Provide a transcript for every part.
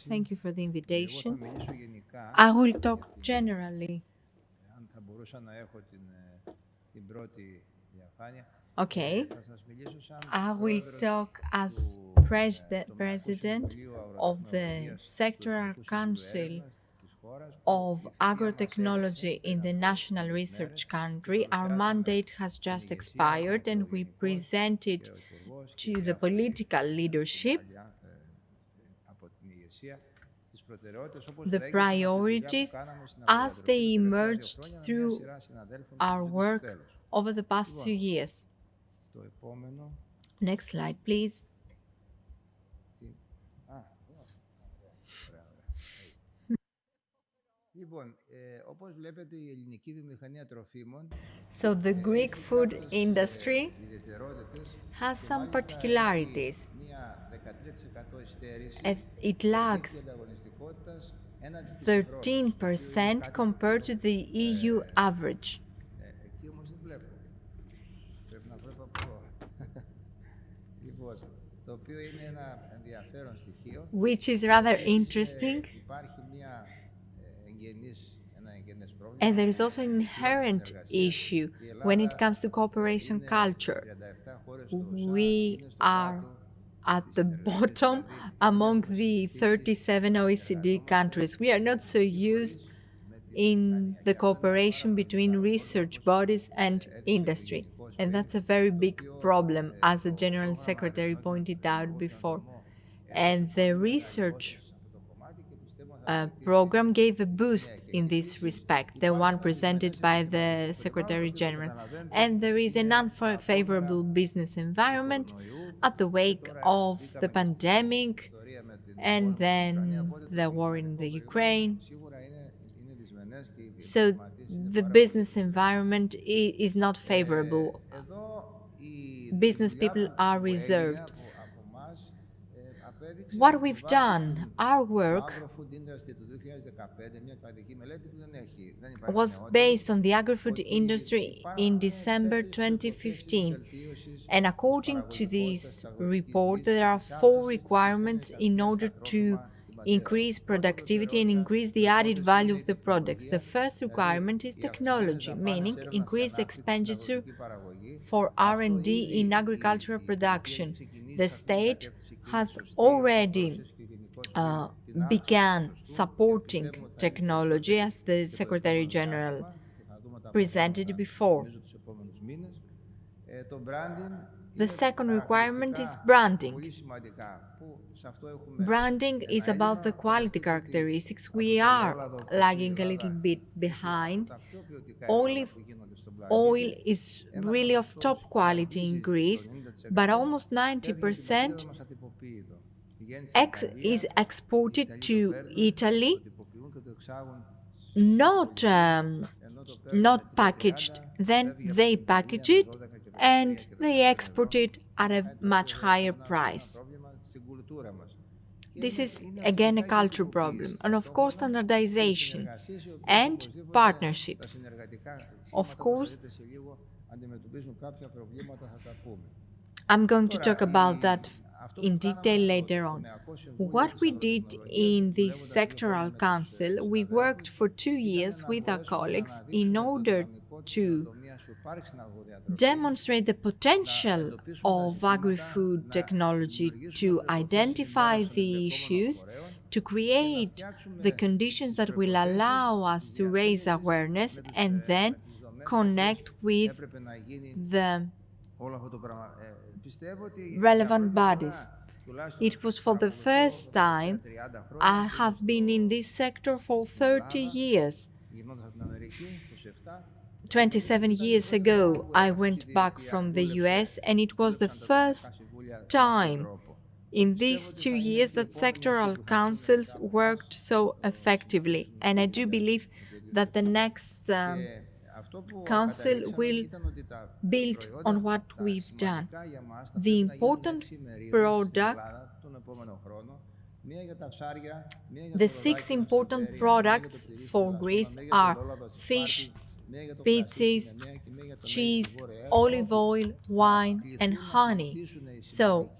Thank you for the invitation. I will talk generally. Okay. I will talk as president of the Sectoral Council of Agrotechnology in the National Research Country. Our mandate has just expired and we presented to the political leadership the priorities as they emerged through our work over the past 2 years. Next slide, please. So the Greek food industry has some particularities. It lags 13% compared to the EU average. Which is rather interesting. And there is also an inherent issue when it comes to cooperation culture. We are at the bottom among the 37 OECD countries. We are not so used in the cooperation between research bodies and industry. And that's a very big problem, as the General Secretary pointed out before. And the research program gave a boost in this respect, the one presented by the Secretary General. And there is an unfavorable business environment at the wake of the pandemic and then the war in the Ukraine. So the business environment is not favorable. Business people are reserved. What we've done, our work, was based on the agri-food industry in December 2015. And according to this report, there are 4 requirements in order to increase productivity and increase the added value of the products. The first requirement is technology, meaning increased expenditure for R&D in agricultural production. The state has already began supporting technology, as the Secretary General presented before. The second requirement is branding. Branding is about the quality characteristics. We are lagging a little bit behind. Olive oil is really of top quality in Greece, but almost 90% is exported to Italy, not packaged. Then they package it and they export it at a much higher price. This is again a culture problem, and of course standardization and partnerships. Of course, I'm going to talk about that in detail later on. What we did in this sectoral council, we worked for 2 years with our colleagues in order to demonstrate the potential of agri-food technology, to identify the issues, to create the conditions that will allow us to raise awareness and then connect with the relevant bodies. It was for the first time. I have been in this sector for 30 years. 27 years ago, I went back from the US, and it was the first time in these 2 years that sectoral councils worked so effectively. And I do believe that the next council will build on what we've done. The important products, the 6 important products for Greece are fish, pizzas, cheese, olive oil, wine, and honey. So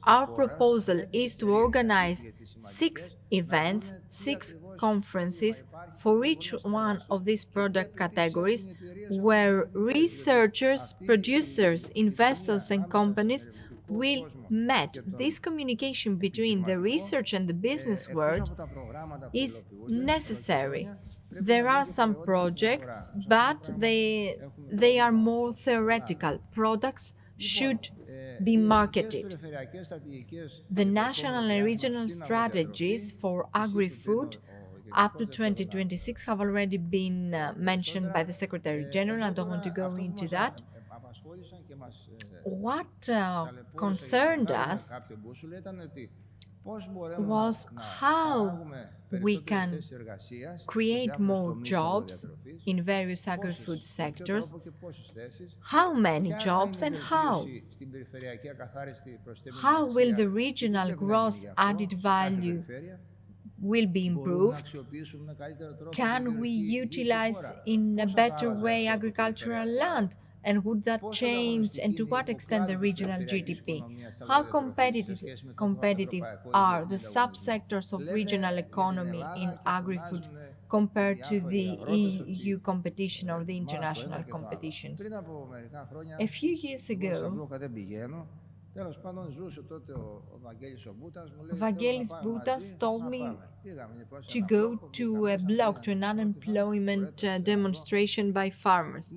Our proposal is to organize 6 events, 6 conferences for each one of these product categories where researchers, producers, investors and companies will meet. This communication between the research and the business world is necessary. There are some projects, but they are more theoretical. Products should be marketed. The national and regional strategies for agri-food up to 2026 have already been mentioned by the Secretary General. I don't want to go into that. What concerned us was how we can create more jobs in various agri-food sectors, how many jobs and how. How will the regional gross added value will be improved? Can we utilize in a better way agricultural land? And would that change, and to what extent, the regional GDP? How competitive are the subsectors of regional economy in agri-food compared to the EU competition or the international competitions? A few years ago, Vangelis Boutas told me to go to a blog, to an unemployment demonstration by farmers.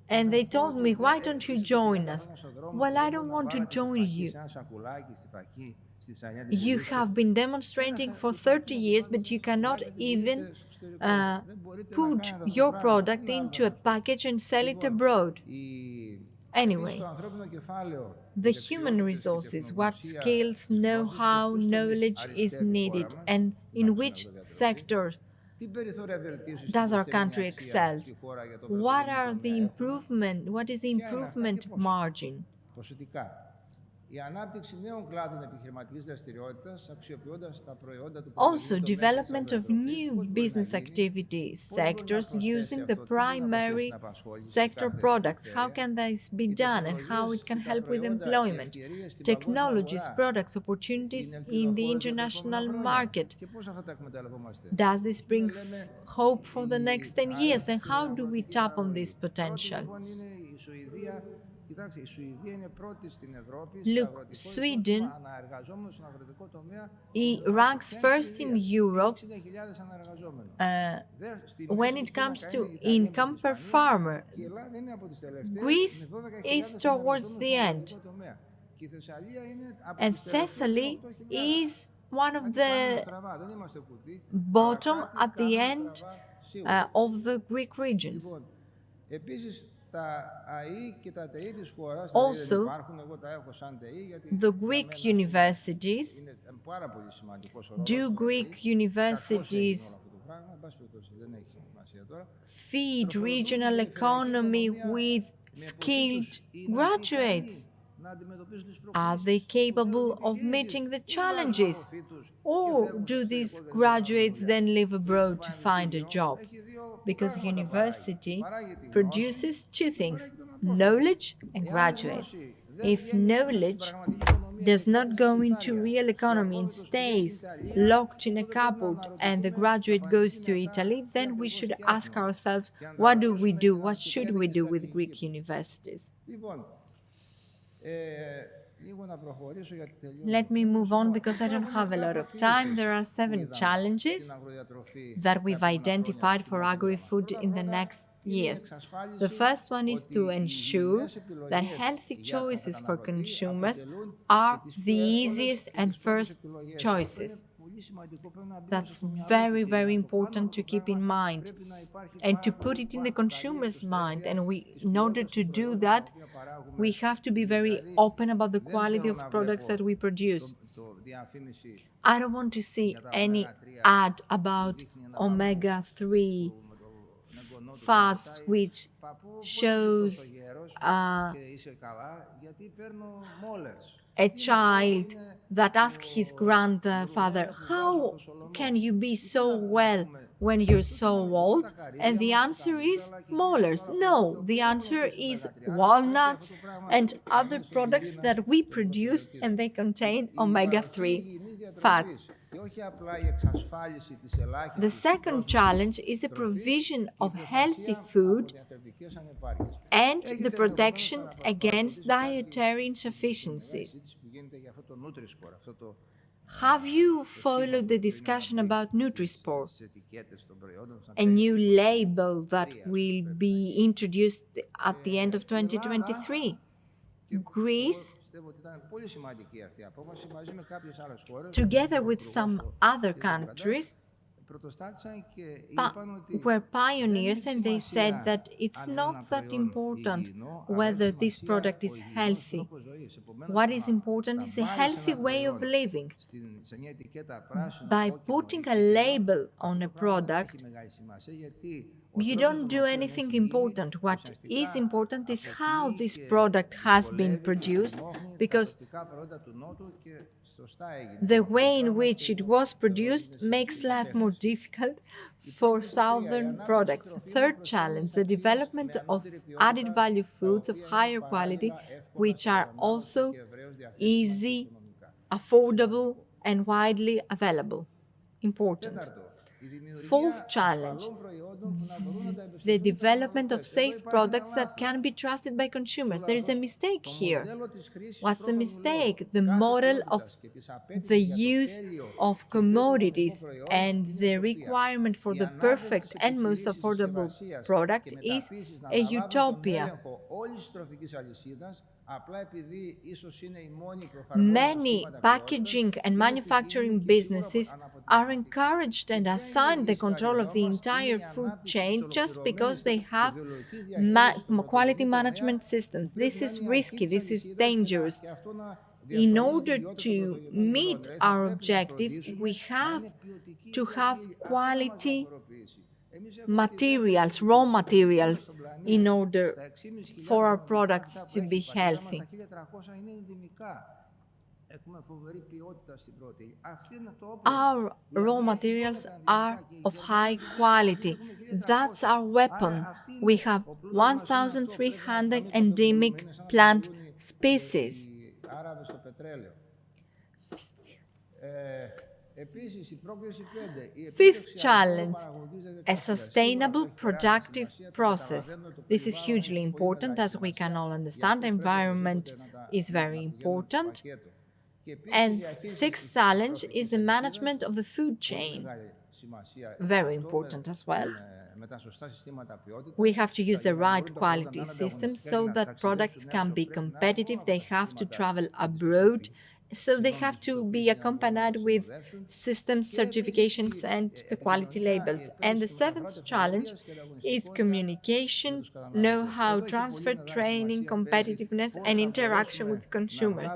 And they told me, why don't you join us? Well, I don't want to join you. You have been demonstrating for 30 years, but you cannot even put your product into a package and sell it abroad. Anyway, the human resources, what skills, know-how, knowledge is needed, and in which sector does our country excels? What is the improvement margin? Also, development of new business activity sectors using the primary sector products. How can this be done and how it can help with employment? Technologies, products, opportunities in the international market. Does this bring hope for the next 10 years, and how do we tap on this potential? Look, Sweden ranks first in Europe when it comes to income per farmer. Greece is towards the end, and Thessaly is one of the bottom at the end of the Greek regions. Also, the Greek universities, feed regional economy with skilled graduates? Are they capable of meeting the challenges? Or do these graduates then live abroad to find a job? Because university produces two things, knowledge and graduates. If knowledge does not go into real economy and stays locked in a cupboard and the graduate goes to Italy, then we should ask ourselves, what do we do? What should we do with Greek universities? Let me move on because I don't have a lot of time. There are 7 challenges that we've identified for agri-food in the next years. The first one is to ensure that healthy choices for consumers are the easiest and first choices. That's very, very important to keep in mind and to put it in the consumer's mind. And in order to do that, we have to be very open about the quality of products that we produce. I don't want to see any ad about omega-3 fats which shows a child that asks his grandfather, how can you be so well when you're so old? And the answer is molars. No, the answer is walnuts and other products that we produce, and they contain omega-3 fats. The second challenge is the provision of healthy food and the protection against dietary insufficiencies. Have you followed the discussion about Nutri-Score, a new label that will be introduced at the end of 2023? Greece, together with some other countries, were pioneers, and they said that it's not that important whether this product is healthy. What is important is a healthy way of living. By putting a label on a product, you don't do anything important. What is important is how this product has been produced, because the way in which it was produced makes life more difficult for southern products. Third challenge, the development of added value foods of higher quality, which are also easy, affordable, and widely available. Important. Fourth challenge, the development of safe products that can be trusted by consumers. There is a mistake here. What's the mistake? The model of the use of commodities and the requirement for the perfect and most affordable product is a utopia. Many packaging and manufacturing businesses are encouraged and assigned the control of the entire food chain just because they have quality management systems. This is risky, this is dangerous. In order to meet our objective, we have to have quality materials, raw materials, in order for our products to be healthy. Our raw materials are of high quality. That's our weapon. We have 1,300 endemic plant species. Fifth challenge, a sustainable productive process. This is hugely important, as we can all understand. Environment is very important. And sixth challenge is the management of the food chain. Very important as well. We have to use the right quality systems so that products can be competitive. They have to travel abroad, so they have to be accompanied with systems, certifications, and the quality labels. And the seventh challenge is communication, know-how transfer, training, competitiveness, and interaction with consumers.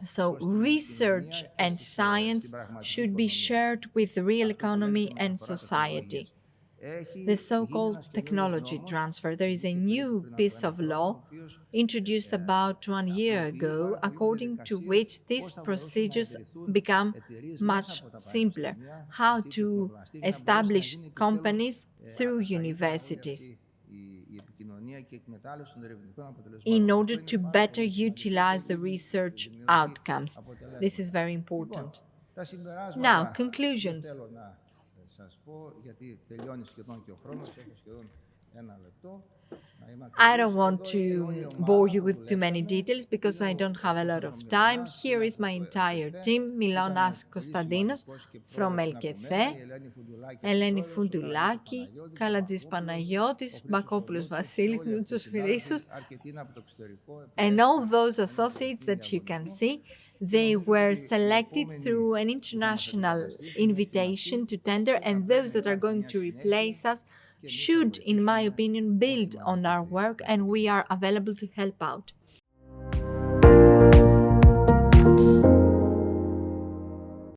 So research and science should be shared with the real economy and society. The so-called technology transfer. There is a new piece of law introduced about 1 year ago, according to which these procedures become much simpler. How to establish companies through universities in order to better utilize the research outcomes. This is very important. Now, conclusions. I don't want to bore you with too many details because I don't have a lot of time. Here is my entire team: Milonas Konstantinos from LKF, Eleni Fundoulaki, Kaladzis Panagiotis, Bakopoulos Vasilis, Moutsous Christos, and all those associates that you can see. They were selected through an international invitation to tender, and those that are going to replace us should, in my opinion, build on our work, and we are available to help out.